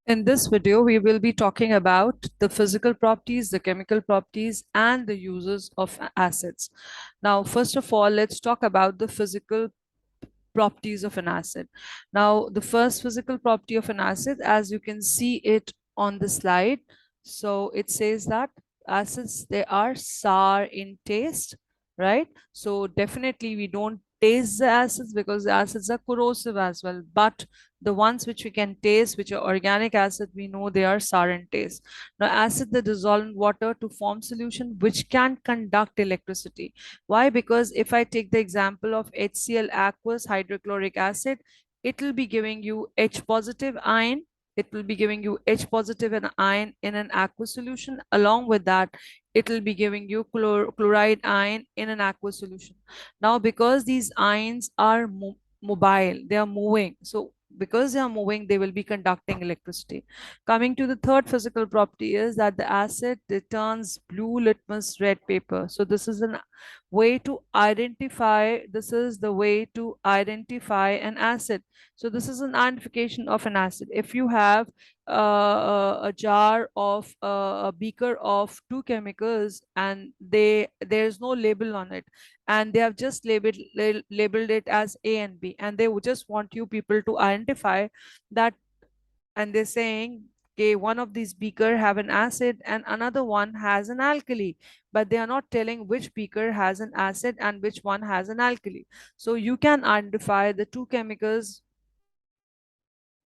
In this video, we will be talking about the physical properties, the chemical properties, and the uses of acids. Now, first of all, let's talk about the physical properties of an acid. Now, the first physical property of an acid, as you can see it on the slide, so it says that acids, they are sour in taste, right? So definitely we don't taste the acids because the acids are corrosive as well, but the ones which we can taste, which are organic acid, we know they are sour in taste. Now, acid, they dissolve in water to form solution which can conduct electricity. Why? Because if I take the example of HCl aqueous hydrochloric acid, it will be giving you H positive ion. It will be giving you H positive and ion in an aqueous solution. Along with that, it will be giving you chloride ion in an aqueous solution. Now, because these ions are mobile, they are moving. So because they are moving, they will be conducting electricity. Coming to the third physical property is that the acid, it turns blue litmus red paper. So this is an way to identify, this is the way to identify an acid. So this is an identification of an acid. If you have a jar of a beaker of two chemicals and there's no label on it, and they have just labeled it as A and B, and they would just want you people to identify that, and they're saying, okay, one of these beaker have an acid and another one has an alkali, but they are not telling which beaker has an acid and which one has an alkali. So you can identify the two chemicals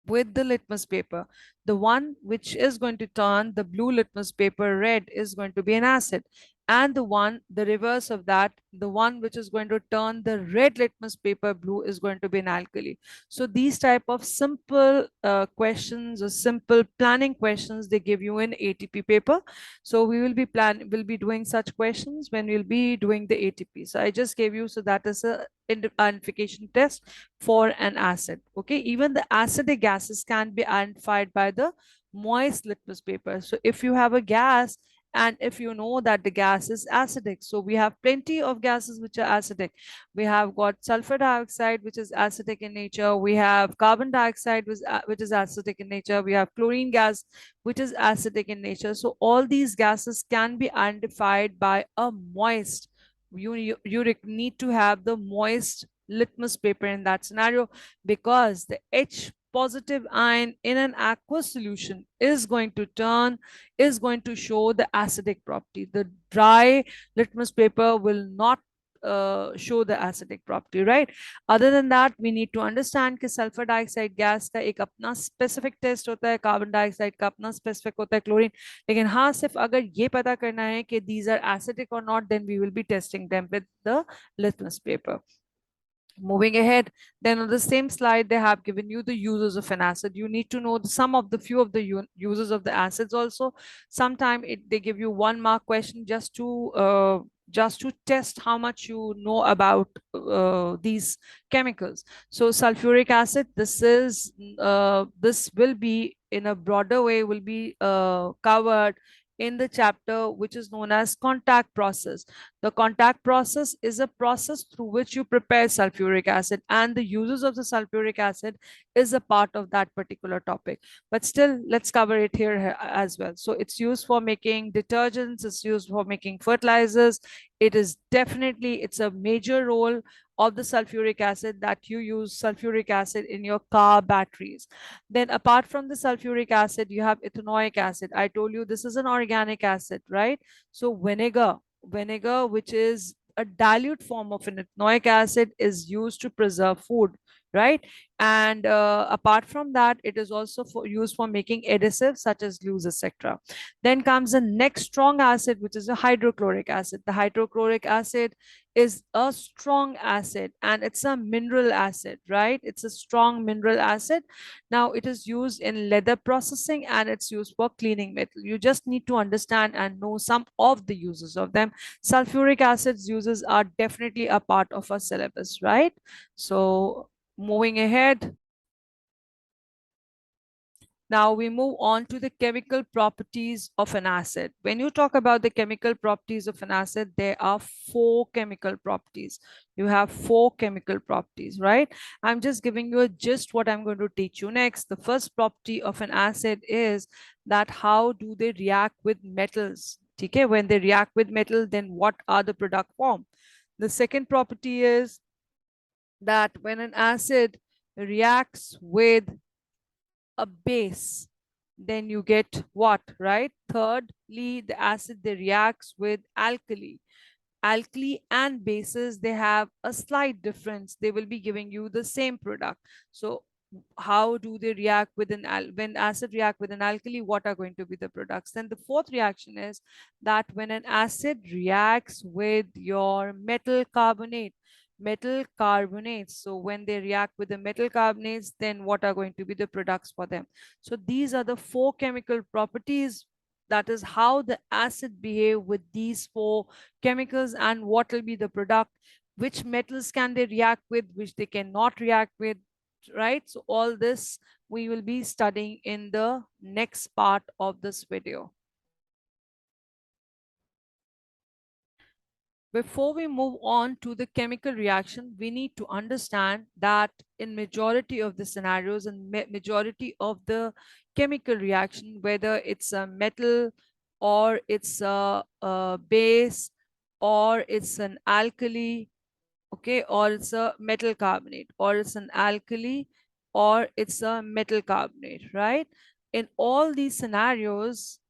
with the litmus paper. The one which is going to turn the blue litmus paper red is going to be an acid. And the one, the reverse of that, the one which is going to turn the red litmus paper blue is going to be an alkali. So these type of simple questions or simple planning questions, they give you in ATP paper. So we will be doing such questions when we'll be doing the ATP. So I just gave you, so that is a identification test for an acid. Okay, even the acidic gases can be identified by the moist litmus paper. So if you have a gas and if you know that the gas is acidic, so we have plenty of gases which are acidic. We have got sulfur dioxide, which is acidic in nature. We have carbon dioxide, which is acidic in nature. We have chlorine gas, which is acidic in nature. So all these gases can be identified by a moist, you need to have the moist litmus paper in that scenario, because the H positive ion in an aqueous solution is going to show the acidic property. The dry litmus paper will not show the acidic property, right? Other than that, we need to understand कि sulphur dioxide gas का एक अपना specific test होता है, carbon dioxide का अपना specific होता है, क्लोरीन, लेकिन हाँ, सिर्फ अगर ये पता करना है कि these are acidic or not, then we will be testing them with the litmus paper. Moving ahead, then on the same slide, they have given you the uses of an acid. You need to know some of the few of the uses of the acids also. Sometime they give you 1 mark question just to test how much you know about these chemicals. So sulfuric acid, this will be in a broader way, will be covered in the chapter which is known as contact process. The contact process is a process through which you prepare sulfuric acid, and the uses of the sulfuric acid is a part of that particular topic. But still, let's cover it here as well. So it's used for making detergents, it's used for making fertilizers. It is definitely, it's a major role of the sulfuric acid, that you use sulfuric acid in your car batteries. Then apart from the sulfuric acid, you have ethanoic acid. I told you this is an organic acid, right? So vinegar, which is a dilute form of an ethanoic acid, is used to preserve food, right? And apart from that, it is also used for making adhesives such as glues, etc. Then comes the next strong acid, which is a hydrochloric acid. The hydrochloric acid is a strong acid and it's a mineral acid, right? It's a strong mineral acid. Now it is used in leather processing and it's used for cleaning metal. You just need to understand and know some of the uses of them. Sulfuric acid's uses are definitely a part of our syllabus, right? So moving ahead, Now we move on to the chemical properties of an acid. When you talk about the chemical properties of an acid, there are four chemical properties. You have four chemical properties, right? I'm just giving you a gist what I'm going to teach you next. The first property of an acid is that how do they react with metals? Okay, when they react with metal, then what are the product form? The second property is that when an acid reacts with a base, then you get what, right? Thirdly, the acid they reacts with alkali. Alkali and bases, they have a slight difference. They will be giving you the same product. So how do they react with when acid react with an alkali, what are going to be the products? Then the fourth reaction is that when an acid reacts with your metal carbonates, so when they react with the metal carbonates, then what are going to be the products for them? So these are the four chemical properties, that is how the acid behave with these four chemicals and what will be the product, which metals can they react with, which they cannot react with, right? So all this we will be studying in the next part of this video. Before we move on to the chemical reaction, we need to understand that in majority of the scenarios and majority of the chemical reaction, whether it's a metal or it's a base or it's an alkali, okay, or it's a metal carbonate, or it's an alkali, or it's a metal carbonate, right? In all these scenarios,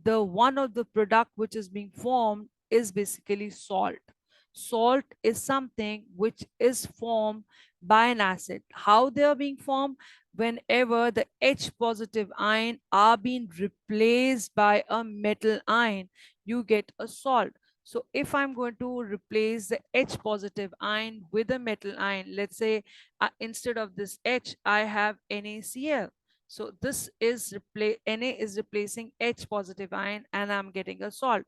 the one of the product which is being formed is basically salt. Salt is something which is formed by an acid. How they are being formed? Whenever the H positive ion are being replaced by a metal ion, you get a salt. So if I'm going to replace the H positive ion with a metal ion, let's say instead of this H, I have NaCl. So this is Na is replacing H positive ion and I'm getting a salt.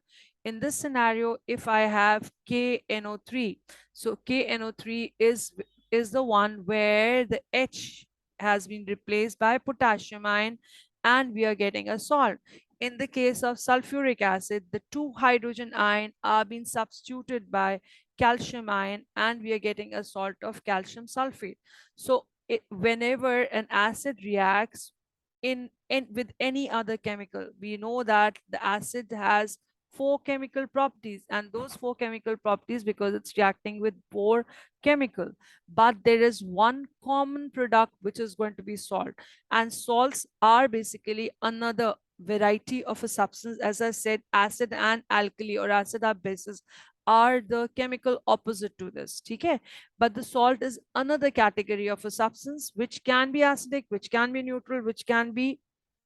In this scenario, if I have KNO3, so KNO3 is the one where the H has been replaced by potassium ion and we are getting a salt. In the case of sulfuric acid, the two hydrogen ion are being substituted by calcium ion and we are getting a salt of calcium sulfate. So whenever an acid reacts in with any other chemical, we know that the acid has four chemical properties, and those four chemical properties, because it's reacting with four chemical, but there is one common product which is going to be salt, and salts are basically another variety of a substance. As I said, acid and alkali or acid or bases are the chemical opposite to this, okay? But the salt is another category of a substance which can be acidic, which can be neutral, which can be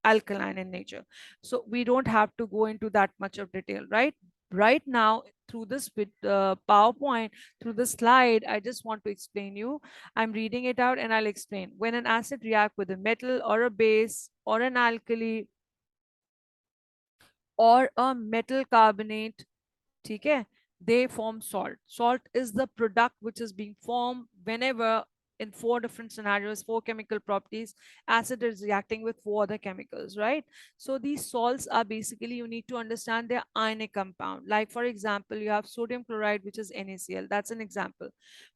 alkaline in nature. So we don't have to go into that much of detail, right? Right now, through this PowerPoint, through the slide, I just want to explain you. I'm reading it out and I'll explain. When an acid react with a metal or a base or an alkali or a metal carbonate, okay, they form salt. Salt is the product which is being formed whenever in four different scenarios, four chemical properties, acid is reacting with four other chemicals, right? So these salts are basically, you need to understand their ionic compound. Like for example, you have sodium chloride, which is NaCl. That's an example.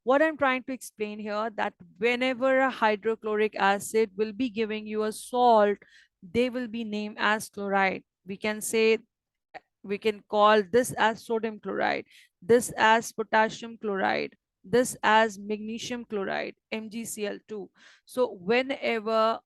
What I'm trying to explain here, that whenever a hydrochloric acid will be giving you a salt, they will be named as chloride. We can call this as sodium chloride, this as potassium chloride, this as magnesium chloride, MgCl2. So whenever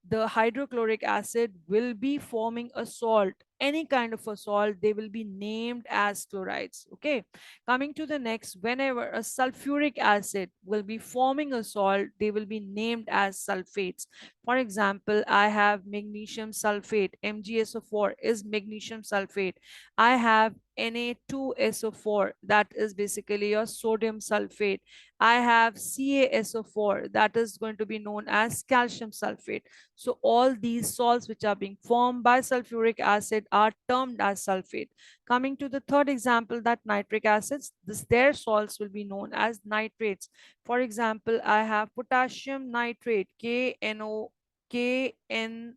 the hydrochloric acid will be forming a salt, any kind of a salt, they will be named as chlorides. Okay, coming to the next, whenever a sulfuric acid will be forming a salt, they will be named as sulfates. For example, I have magnesium sulfate, MgSO4 is magnesium sulfate. I have Na2SO4, that is basically your sodium sulfate. I have CaSO4, that is going to be known as calcium sulfate. So all these salts which are being formed by sulfuric acid are termed as sulfate. Coming to the third example, that nitric acids, their salts will be known as nitrates. For example, I have potassium nitrate, KNO KNO3,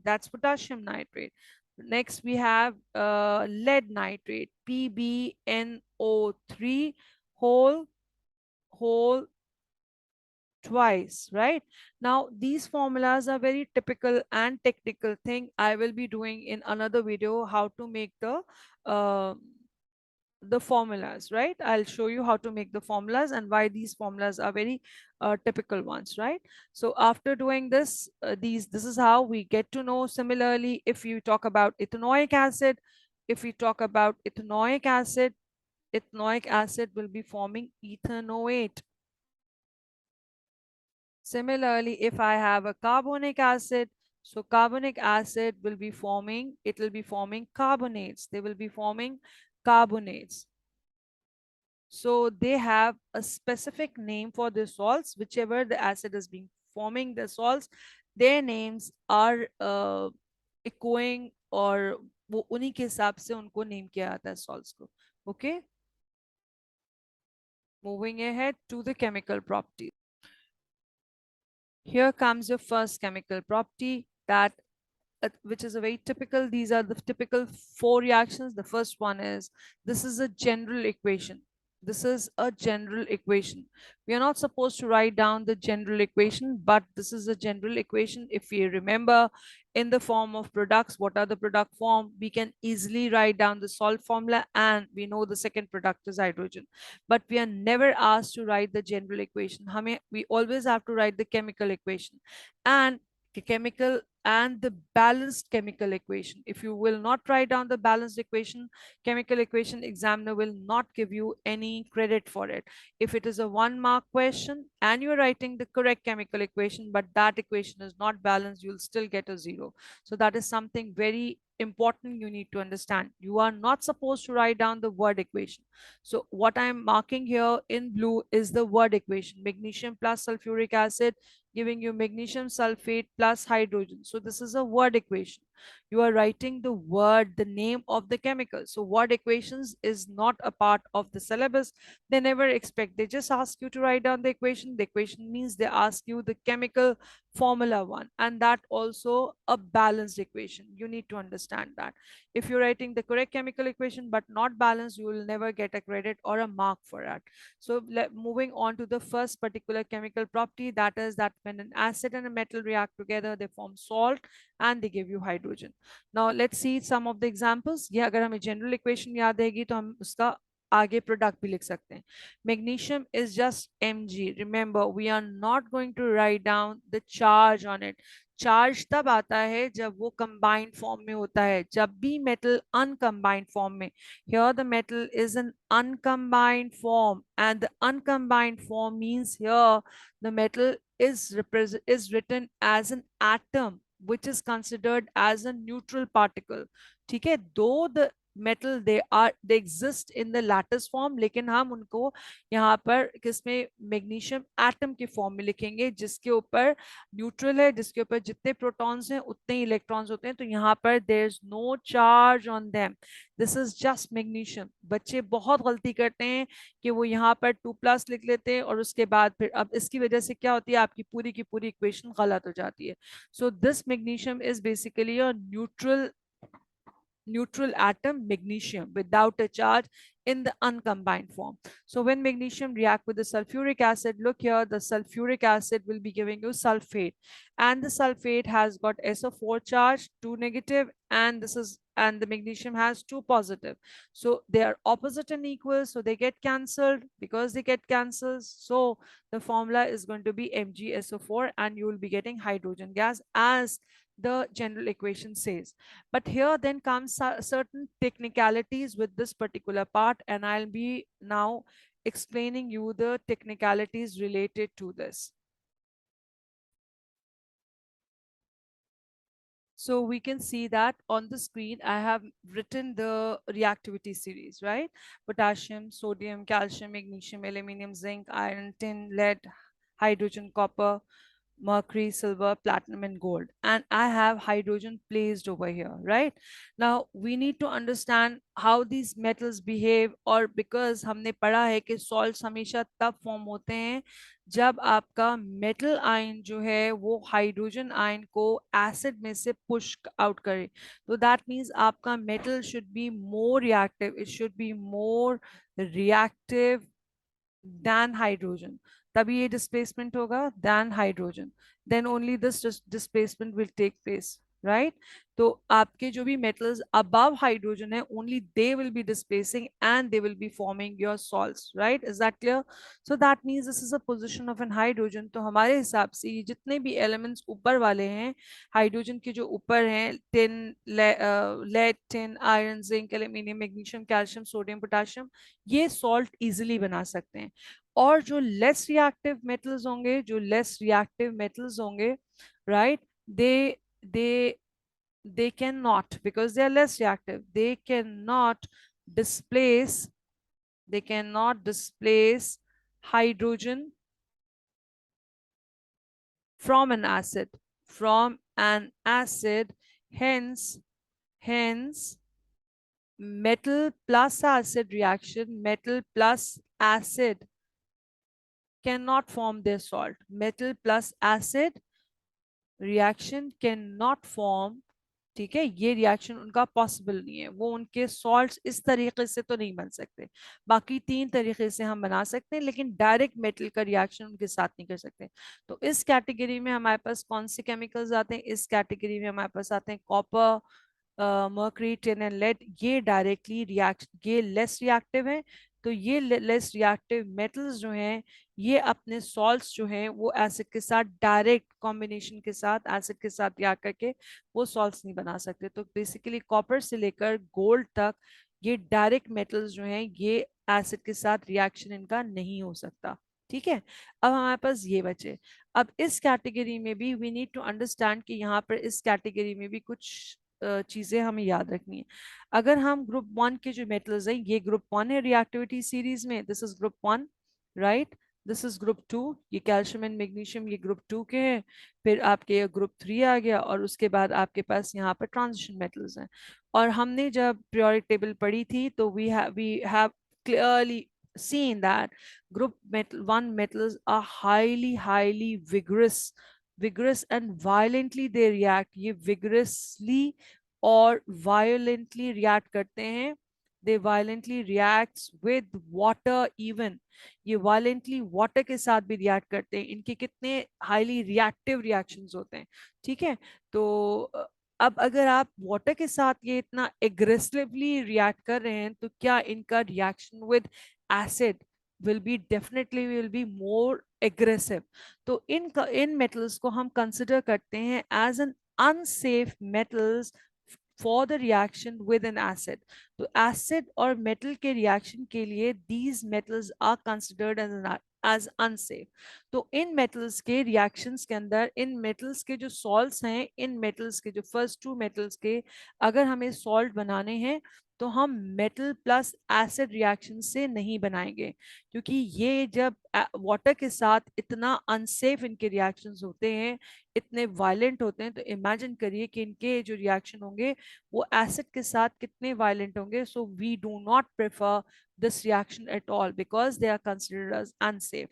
that's potassium nitrate. Next, we have lead nitrate, PbNO3 whole, whole twice, right? Now, these formulas are very typical and technical thing. I will be doing in another video how to make uh, the formulas, right? I'll show you how to make the formulas and why these formulas are very typical ones, right? So after doing this, this is how we get to know. Similarly, if you talk about ethanoic acid, if we talk about ethanoic acid will be forming ethanoate. Similarly, if I have a carbonic acid, so carbonic acid will be forming, it will be forming carbonates. They will be forming carbonates. So they have a specific name for the salts, whichever the acid is being forming the salts, their names are echoing और वो उन्हीं के हिसाब से उनको name किया जाता है salts को. Okay, moving ahead to the chemical properties. Here comes your first chemical property that which is a very typical, these are the typical four reactions. The first one is, this is a general equation. This is a general equation. We are not supposed to write down the general equation, but this is a general equation. If we remember in the form of products, what are the product form? We can easily write down the salt formula and we know the second product is hydrogen. But we are never asked to write the general equation. We always have to write the chemical equation. And chemical and the balanced chemical equation. If you will not write down the balanced equation, chemical equation, examiner will not give you any credit for it. If it is a 1 mark question and you're writing the correct chemical equation, but that equation is not balanced, you'll still get a 0. So that is something very important you need to understand. You are not supposed to write down the word equation. So what I'm marking here in blue is the word equation. Magnesium plus sulfuric acid giving you magnesium sulfate plus hydrogen. So this is a word equation. You are writing the word, the name of the chemical. So word equations is not a part of the syllabus. They never expect, they just ask you to write down the equation. The equation means they ask you the chemical formula one, and that also a balanced equation. You need to understand that. If you're writing the correct chemical equation but not balanced, you will never get a credit or a mark for that. So moving on to the first particular chemical property, that is that when an acid and a metal react together, they form salt and they give you hydrogen. Now let's see some of the examples. ये अगर हमें general equation याद रहेगी तो हम उसका आगे product भी लिख सकते हैं. Magnesium is just Mg. Remember, we are not going to write down the charge on it. Charge तब आता है जब वो कंबाइंड फॉर्म में होता है. जब भी मेटल अनकंबाइंड फॉर्म में, here the metal is an uncombined form, and the uncombined form means here the metal is written as an atom which is considered as a neutral particle. ठीक है, though the metal they exist in the lattice form, लेकिन हम उनको यहाँ पर किसमें magnesium atom के form में लिखेंगे जिसके ऊपर न्यूट्रल है, जिसके ऊपर जितने प्रोटॉन्स हैं उतने इलेक्ट्रॉन्स होते हैं. तो यहाँ पर there is no charge on them. This is just magnesium. बच्चे बहुत गलती करते हैं कि वो यहाँ पर 2+ लिख लेते हैं और उसके बाद फिर अब इसकी वजह से क्या होती है, आपकी पूरी की पूरी इक्वेशन गलत हो जाती है. So this magnesium is basically a neutral atom, magnesium, without a charge in the uncombined form. So when magnesium react with the sulfuric acid, look here, the sulfuric acid will be giving you sulfate, and the sulfate has got SO4 charge, 2 negative, and the magnesium has 2 positive. So they are opposite and equal, so they get cancelled. Because they get cancelled, so the formula is going to be MgSO4, and you will be getting hydrogen gas as the general equation says. But here then comes certain technicalities with this particular part, and I'll be now explaining you the technicalities related to this. So we can see that on the screen, I have written the reactivity series, right? Potassium, sodium, calcium, magnesium, aluminum, zinc, iron, tin, lead, hydrogen, copper. mercury, silver, platinum, and gold. And I have hydrogen placed over here, right? Now we need to understand how these metals behave, or because हमने पढ़ा है कि salts हमेशा तब form होते हैं जब आपका मेटल आयन जो है वो हाइड्रोजन आयन को एसिड में से पुश आउट करे. तो दैट मीन्स आपका metal should be more reactive, it should be more reactive than hydrogen. तभी ये displacement होगा than hydrogen. Then only this displacement will take place, right? तो आपके जो भी metals above hydrogen है, only they will be displacing and they will be forming your salts, right? Is that clear? So that means this is a position of an hydrogen. तो हमारे हिसाब से ये जितने भी elements ऊपर वाले हैं, हाइड्रोजन के जो ऊपर हैं, tin, lead, tin, iron, zinc, aluminium, magnesium, calcium, sodium, potassium, ये salt easily बना सकते हैं. और जो लेस रिएक्टिव मेटल्स होंगे, जो लेस रिएक्टिव मेटल्स होंगे, right, they they cannot, because they are less reactive, displace they cannot displace hydrogen from an acid, hence metal plus acid reaction, metal plus acid cannot form their salt. Metal plus acid reaction cannot form, ठीक है, ये reaction उनका possible नहीं है, वो उनके salts इस तरीके से तो नहीं बन सकते. बाकी तीन तरीके से हम बना सकते हैं, लेकिन डायरेक्ट मेटल का रिएक्शन उनके साथ नहीं कर सकते. तो इस कैटेगरी में हमारे पास कौन से केमिकल्स आते हैं? इस कैटेगरी में हमारे पास आते हैं copper, mercury, tin and lead. ये डायरेक्टली रिएक्ट, ये लेस रिएक्टिव है. तो ये लेस रिएक्टिव मेटल्स जो हैं, ये अपने सॉल्ट्स जो हैं वो एसिड के साथ डायरेक्ट कॉम्बिनेशन के साथ, एसिड के साथ रिएक्ट करके वो सॉल्ट्स नहीं बना सकते. तो बेसिकली कॉपर से लेकर गोल्ड तक ये डायरेक्ट मेटल्स जो हैं, ये एसिड के साथ रिएक्शन इनका नहीं हो सकता. ठीक है, अब हमारे पास ये बचे. अब इस कैटेगरी में भी वी नीड टू अंडरस्टैंड कि यहाँ पर इस कैटेगरी में भी कुछ चीजें हमें याद रखनी है. अगर हम ग्रुप वन के जो मेटल्स हैं, ये ग्रुप वन है रिएक्टिविटी सीरीज में, this is group one, right. This is group two, ये कैल्शियम एंड मैग्नीशियम ये ग्रुप टू के हैं. फिर आपके ग्रुप थ्री आ गया, और उसके बाद आपके पास यहाँ पर ट्रांजिशन मेटल्स हैं. और हमने जब पीरियोडिक टेबल पढ़ी थी तो we have clearly seen that group metal one metals are highly vigorous and violently they react. ये vigorously और violently react करते हैं. they violently reacts with water even. ये violently water के साथ भी react करते हैं. इनके कितने highly reactive reactions होते हैं. ठीक है, तो अब अगर आप वाटर के साथ ये इतना एग्रेसिवली रिएक्ट कर रहे हैं, तो क्या इनका reaction with acid will be more aggressive. तो इन metals को हम consider करते हैं as an unsafe metals for the reaction with an acid. तो acid और metal के reaction के लिए these metals are considered as unsafe. तो इन metals के reactions के अंदर, इन metals के जो salts हैं, इन metals के जो first two metals के अगर हमें salt बनाने हैं, तो हम मेटल प्लस एसिड रिएक्शन से नहीं बनाएंगे, क्योंकि ये जब वाटर के साथ इतना अनसेफ इनके रिएक्शंस होते हैं, इतने वायलेंट होते हैं. तो इमेजिन करिए कि इनके जो रिएक्शन होंगे वो एसिड के साथ कितने वायलेंट होंगे. So we do not prefer this reaction at all because they are considered as unsafe.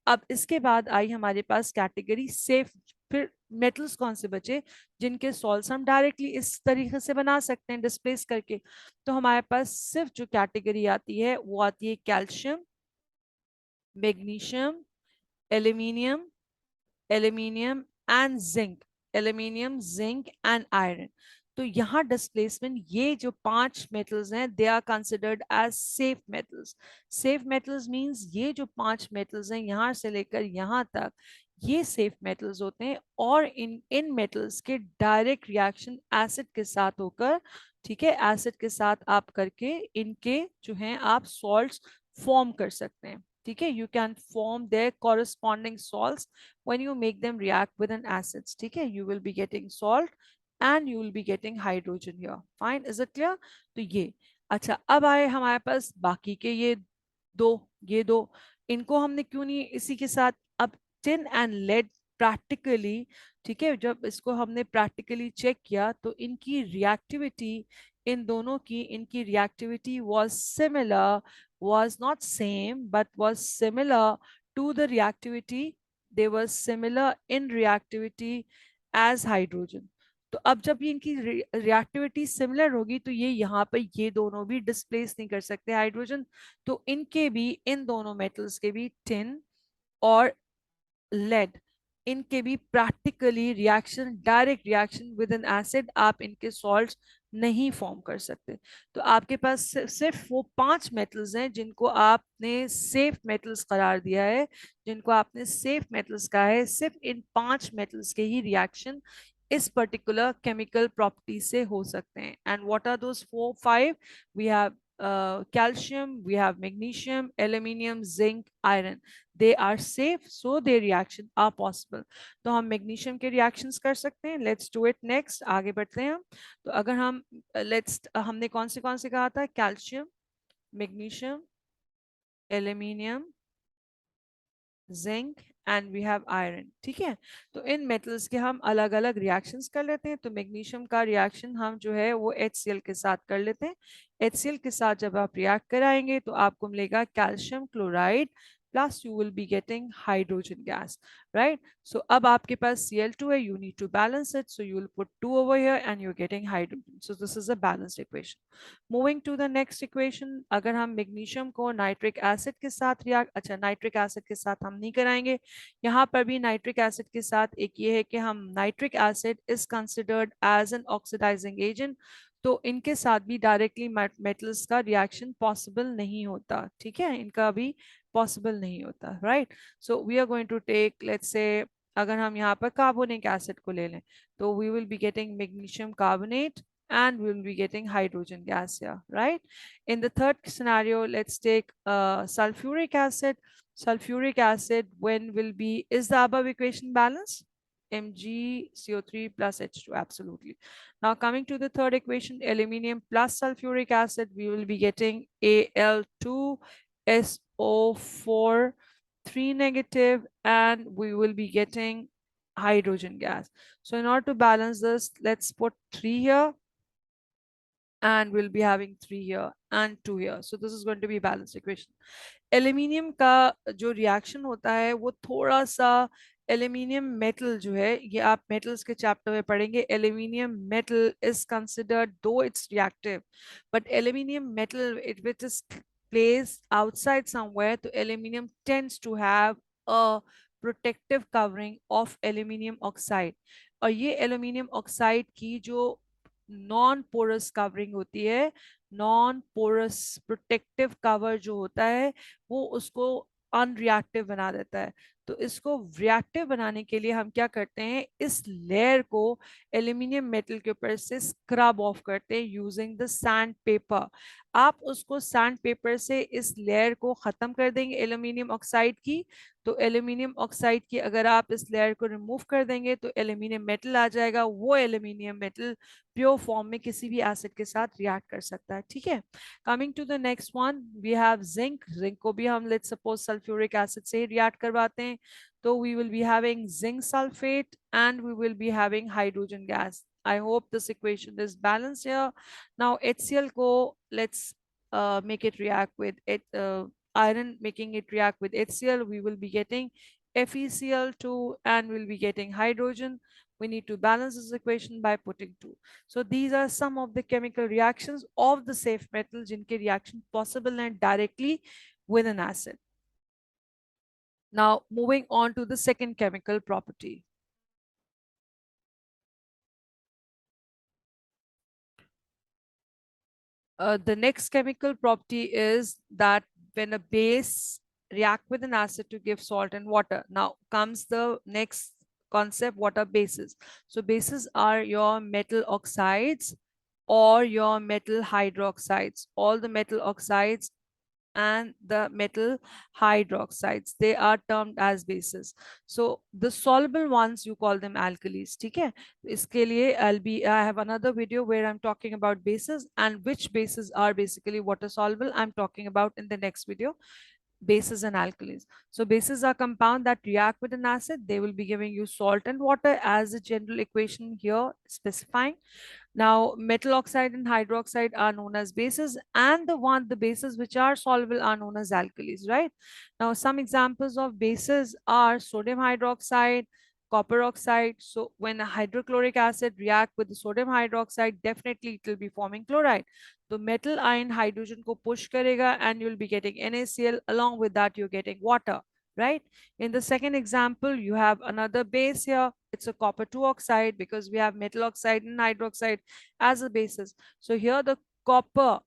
अब इसके बाद आई हमारे पास कैटेगरी सेफ. फिर मेटल्स कौन से बचे जिनके सॉल्ट्स हम डायरेक्टली इस तरीके से बना सकते हैं डिस्प्लेस करके? तो हमारे पास सिर्फ जो कैटेगरी आती है वो आती है calcium, magnesium, aluminium, aluminium and zinc, aluminium, zinc and iron. तो यहाँ डिस्प्लेसमेंट, ये जो पांच मेटल्स हैं they are considered as safe metals. Safe metals means ये जो पांच मेटल्स हैं यहाँ से लेकर यहाँ तक, ये सेफ मेटल्स होते हैं. और इन इन मेटल्स के डायरेक्ट रिएक्शन एसिड के साथ होकर, ठीक है, एसिड के साथ आप करके इनके जो हैं आप सॉल्ट्स फॉर्म कर सकते हैं. ठीक है, you can form their corresponding salts when you make them react with an acids. ठीक है, you will be getting salt and you will be getting hydrogen here. Fine, is it clear? तो ये अच्छा, अब आए हमारे पास बाकी के ये दो, इनको हमने क्यों नहीं इसी के साथ, अब टिन एंड लेड प्रैक्टिकली, ठीक है, जब इसको हमने प्रैक्टिकली चेक किया तो इनकी रिएक्टिविटी, इन दोनों की इनकी reactivity was similar, was not same but was similar to the reactivity, they were similar in reactivity as hydrogen. तो अब जब ये इनकी रिएक्टिविटी सिमिलर होगी तो ये यहाँ पर ये दोनों भी डिस्प्लेस नहीं कर सकते हाइड्रोजन, तो इनके भी, इन दोनों मेटल्स के भी, टिन और लेड, इनके भी practically reaction, direct reaction with N acid, आप इनके सॉल्ट्स नहीं फॉर्म कर सकते। तो आपके पास सिर्फ वो 5 मेटल्स हैं जिनको आपने सेफ मेटल्स करार दिया है, जिनको आपने सेफ मेटल्स कहा है, सिर्फ इन 5 मेटल्स के ही रिएक्शन इस पर्टिकुलर केमिकल प्रॉपर्टी से हो सकते हैं। And what are those 4 5? We have calcium, we have magnesium, aluminium, zinc, iron. They are safe, so their reaction are possible. तो हम magnesium के reactions कर सकते हैं. Let's do it next. आगे बढ़ते हैं हम. तो अगर हम हमने कौन से कहा था? Calcium, magnesium, aluminium, zinc and we have iron, ठीक है। तो इन मेटल्स के हम अलग अलग रिएक्शंस कर लेते हैं। तो मैग्नीशियम का रिएक्शन हम जो है वो HCl के साथ कर लेते हैं। HCl के साथ जब आप रिएक्ट कराएंगे तो आपको मिलेगा calcium chloride plus you will be getting hydrogen gas, right. So अब आपके पास Cl2 है, you need to balance it, so you will put 2 over here and you're getting hydrogen. So this is a balanced equation. Moving to the next equation, अगर हम magnesium को nitric acid के साथ react, अच्छा nitric acid के साथ हम नहीं कराएंगे, यहाँ पर भी नाइट्रिक एसिड के साथ एक ये है कि हम nitric acid is considered as an oxidising agent, तो इनके साथ भी डायरेक्टली मेटल्स का रिएक्शन पॉसिबल नहीं होता, ठीक है, इनका भी पॉसिबल नहीं होता, right. So we are going to take, let's say अगर हम यहाँ पर कार्बोनिक एसिड को ले लें तो we will be getting magnesium carbonate and we will be getting hydrogen gas here, right? In the third scenario, let's take sulfuric acid. Sulfuric acid, when will be, is the above equation balanced? MgCO3 plus H2, absolutely. Now coming to the third equation, aluminium plus sulfuric acid, we will be getting Al2SO4 3 negative, and we will be getting hydrogen gas. So in order to balance this, let's put 3 here and we'll be having 3 here and 2 here. So this is going to be balanced equation. Aluminium का जो reaction होता है वो थोड़ा सा, aluminium metal जो है, ये आप मेटल्स के चैप्टर में पढ़ेंगे, एल्यूमिनियम मेटल इज कंसिडर्ड, दो it's reactive, but aluminium metal it which is placed outside somewhere, तो aluminium tends to have a protective covering of aluminium oxide, और ये एल्यूमिनियम ऑक्साइड की जो नॉन पोरस कवरिंग होती है, नॉन पोरस प्रोटेक्टिव कवर जो होता है, वो उसको अनरिएक्टिव बना देता है। तो इसको रिएक्टिव बनाने के लिए हम क्या करते हैं, इस लेयर को एल्यूमिनियम मेटल के ऊपर से स्क्रब ऑफ करते हैं यूजिंग द सैंड पेपर। आप उसको सैंड पेपर से इस लेयर को खत्म कर देंगे एल्यूमिनियम ऑक्साइड की, तो एल्यूमिनियम ऑक्साइड की अगर आप इस लेयर को रिमूव कर देंगे तो एल्यूमिनियम मेटल आ जाएगा। वो एल्यूमिनियम मेटल प्योर फॉर्म में किसी भी एसिड के साथ रिएक्ट कर सकता है, ठीक है। Coming to the next one, we have zinc. Zinc को भी हम लेट्स सपोज सल्फ्यूरिक एसिड से रिएक्ट करवाते हैं, तो we will be having zinc sulphate and we will be having hydrogen gas. I hope this equation is balanced here. Now HCl को let's make it react with it, iron, making it react with HCl, we will be getting FeCl2 and we'll be getting hydrogen. We need to balance this equation by putting 2. So these are some of the chemical reactions of the safe metals jinke reaction possible and directly with an acid. Now moving on to the second chemical property. The next chemical property is that when a base react with an acid to give salt and water. Now comes the next concept, what are bases? So bases are your metal oxides or your metal hydroxides. All the metal oxides and the metal hydroxides, they are termed as bases. So the soluble ones you call them alkalis, okay? Iske liye I have another video where I'm talking about bases and which bases are basically water soluble, I'm talking about in the next video. bases and alkalis. So bases are compound that react with an acid. They will be giving you salt and water as a general equation here specifying. Now, metal oxide and hydroxide are known as bases, and the bases which are soluble are known as alkalis, right? Now, some examples of bases are sodium hydroxide, copper oxide. So when a hydrochloric acid react with the sodium hydroxide, definitely it will be forming chloride. The metal ion hydrogen ko push karega and you'll be getting NaCl. Along with that, you're getting water, right? In the second example, you have another base here. It's a copper 2 oxide because we have metal oxide and hydroxide as a basis. So here the copper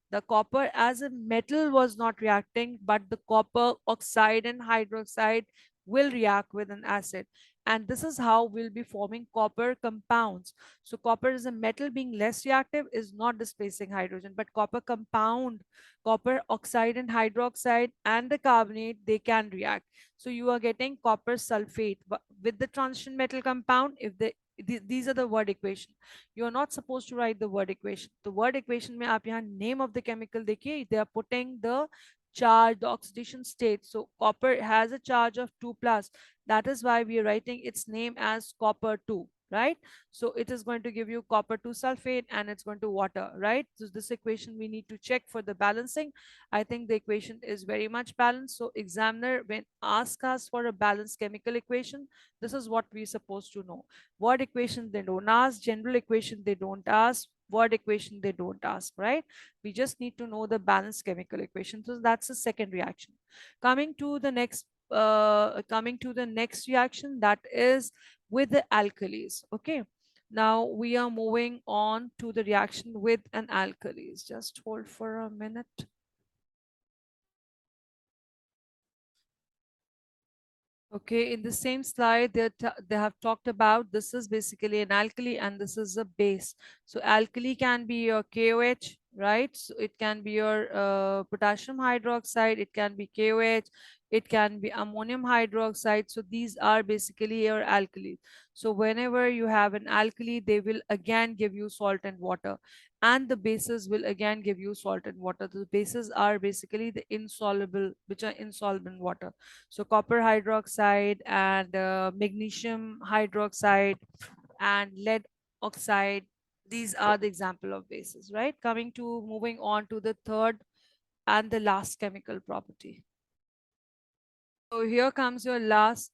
as a metal was not reacting, but the copper oxide and hydroxide will react with an acid. And this is how we'll be forming copper compounds. So copper is a metal being less reactive is not displacing hydrogen, but copper compound, copper oxide and hydroxide and the carbonate, they can react. So you are getting copper sulfate with the transition metal compound. If these are the word equation, you are not supposed to write the word equation. The word equation mein aap yahan name of the chemical dekhiye, they are putting the charge, the oxidation state. So copper has a charge of 2 plus. That is why we are writing its name as copper 2, right? So it is going to give you copper 2 sulfate and it's going to water, right? So this equation we need to check for the balancing. I think the equation is very much balanced. So examiner when ask us for a balanced chemical equation, this is what we're supposed to know. Word equation they don't ask, general equation they don't ask, word equation they don't ask, right? We just need to know the balanced chemical equation. So that's the second reaction. Coming to the next reaction, that is with the alkalis. Okay, now we are moving on to the reaction with an alkalis. Just hold for a minute. Okay, in the same slide, they have talked about this is basically an alkali and this is a base. So alkali can be your KOH, right? So it can be your potassium hydroxide, it can be KOH, it can be ammonium hydroxide. So these are basically your alkali. So whenever you have an alkali, they will again give you salt and water. And the bases will again give you salt and water. The bases are basically the insoluble, which are insoluble in water. So copper hydroxide and magnesium hydroxide and lead oxide, these are the example of bases, right? Coming to moving on to the third and the last chemical property. So here comes your last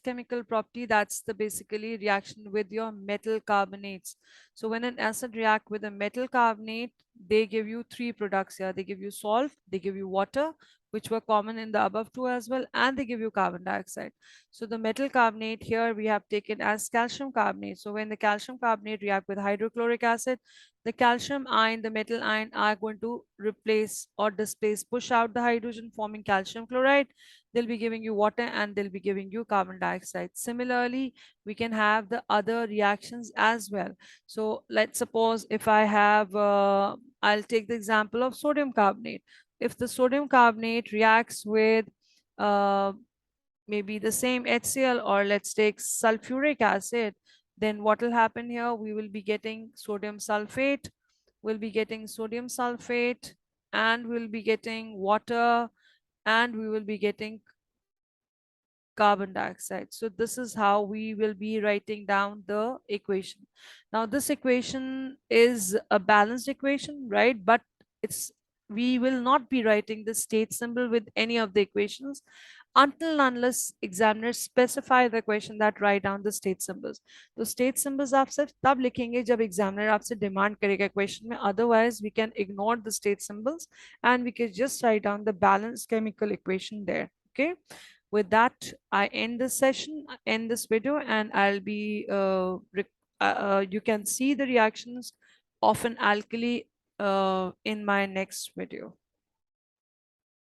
chemical property. That's the basically reaction with your metal carbonates. So when an acid react with a metal carbonate, they give you three products here. They give you salt, they give you water, which were common in the above two as well, and they give you carbon dioxide. So the metal carbonate here we have taken as calcium carbonate. So when the calcium carbonate react with hydrochloric acid, the calcium ion, the metal ion are going to replace or displace, push out the hydrogen, forming calcium chloride. They'll be giving you water and they'll be giving you carbon dioxide. Similarly, we can have the other reactions as well. So let's suppose if I have, I'll take the example of sodium carbonate. If the sodium carbonate reacts with uh, maybe the same HCl, or let's take sulfuric acid, then what will happen here? We will be getting sodium sulfate, and we'll be getting water, and we will be getting carbon dioxide. So this is how we will be writing down the equation. Now this equation is a balanced equation, right? But it's we will not be writing the state symbol with any of the equations until unless examiners specify the question that write down the state symbols. तो state symbols आप सिर्फ तब लिखेंगे जब examiner आपसे demand करेगा question में. Otherwise we can ignore the state symbols and we can just write down the balanced chemical equation there. Okay. With that, I end this session, end this video, and I'll be, you can see the reactions of an alkali in my next video.